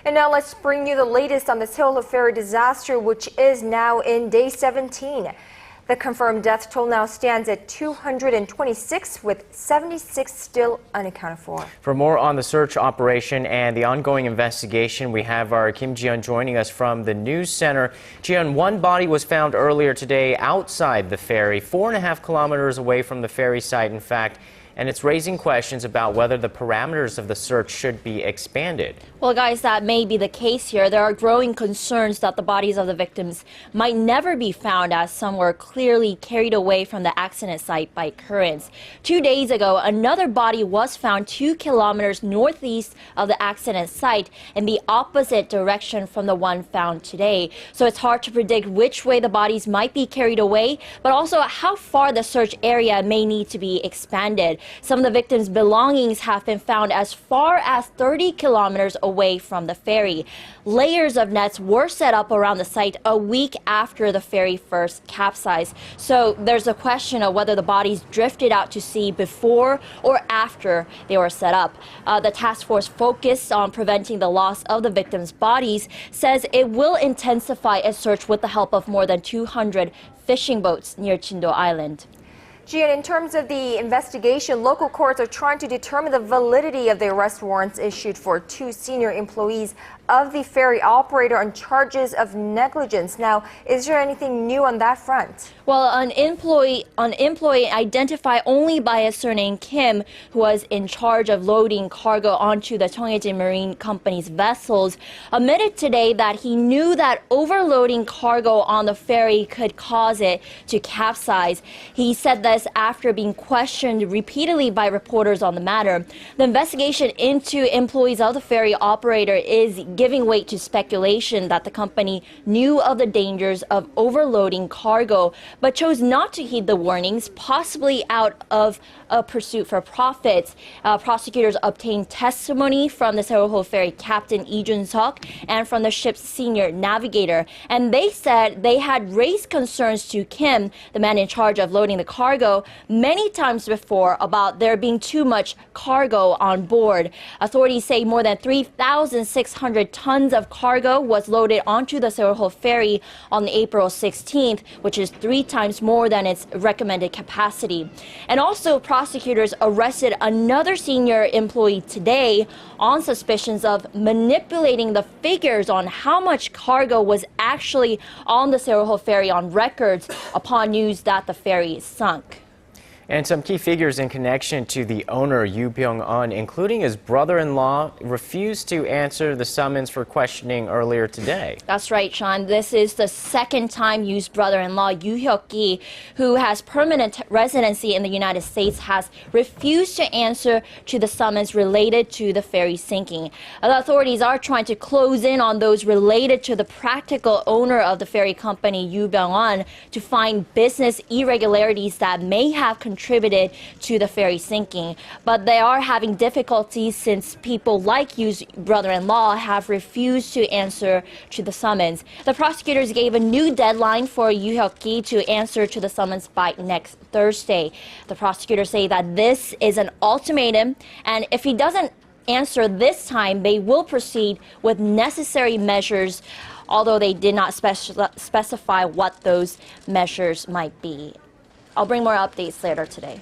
And now let's bring you the latest on the Sewol-ho ferry disaster, which is now in day 17. The confirmed death toll now stands at 226, with 76 still unaccounted for. For more on the search operation and the ongoing investigation, we have our Kim Ji-yeon joining us from the news center. Ji-yeon, one body was found earlier today outside the ferry, 4.5 kilometers away from the ferry site, in fact. And it's raising questions about whether the parameters of the search should be expanded. Well, guys, that may be the case here. There are growing concerns that the bodies of the victims might never be found, as some were clearly carried away from the accident site by currents. 2 days ago, another body was found 2 kilometers northeast of the accident site in the opposite direction from the one found today. So it's hard to predict which way the bodies might be carried away, but also how far the search area may need to be expanded. Some of the victims' belongings have been found as far as 30 kilometers away from the ferry. Layers of nets were set up around the site a week after the ferry first capsized. So there's a question of whether the bodies drifted out to sea before or after they were set up. The task force focused on preventing the loss of the victims' bodies says it will intensify its search with the help of more than 200 fishing boats near Chindo Island. Ji-yeon, in terms of the investigation, local courts are trying to determine the validity of the arrest warrants issued for 2 senior employees of the ferry operator on charges of negligence. Now, is there anything new on that front? Well, an employee identified only by his surname Kim, who was in charge of loading cargo onto the Cheonghaejin Marine Company's vessels, admitted today that he knew that overloading cargo on the ferry could cause it to capsize. He said this after being questioned repeatedly by reporters on the matter. The investigation into employees of the ferry operator is giving weight to speculation that the company knew of the dangers of overloading cargo, but chose not to heed the warnings, possibly out of a pursuit for profits. Prosecutors obtained testimony from the Sewol-ho ferry captain Lee Jun-seok and from the ship's senior navigator, and they said they had raised concerns to Kim, the man in charge of loading the cargo, many times before about there being too much cargo on board. Authorities say more than 3,600 tons of cargo was loaded onto the Sewol-ho ferry on April 16th, which is 3 times more than its recommended capacity. And also, prosecutors arrested another senior employee today on suspicions of manipulating the figures on how much cargo was actually on the Sewol-ho ferry on records upon news that the ferry sunk. And some key figures in connection to the owner, Yoo Byung-eun, including his brother-in-law, refused to answer the summons for questioning earlier today. That's right, Sean. This is the second time Yoo's brother-in-law, Yoo Hyuk-gi, who has permanent residency in the United States, has refused to answer to the summons related to the ferry sinking. The authorities are trying to close in on those related to the practical owner of the ferry company, Yoo Byung-eun, to find business irregularities that may have contributed to the ferry sinking. But they are having difficulties since people like Yoo's brother-in-law have refused to answer to the summons. The prosecutors gave a new deadline for Yoo Hyuk-gi to answer to the summons by next Thursday. The prosecutors say that this is an ultimatum, and if he doesn't answer this time, they will proceed with necessary measures, although they did not specify what those measures might be. I'll bring more updates later today.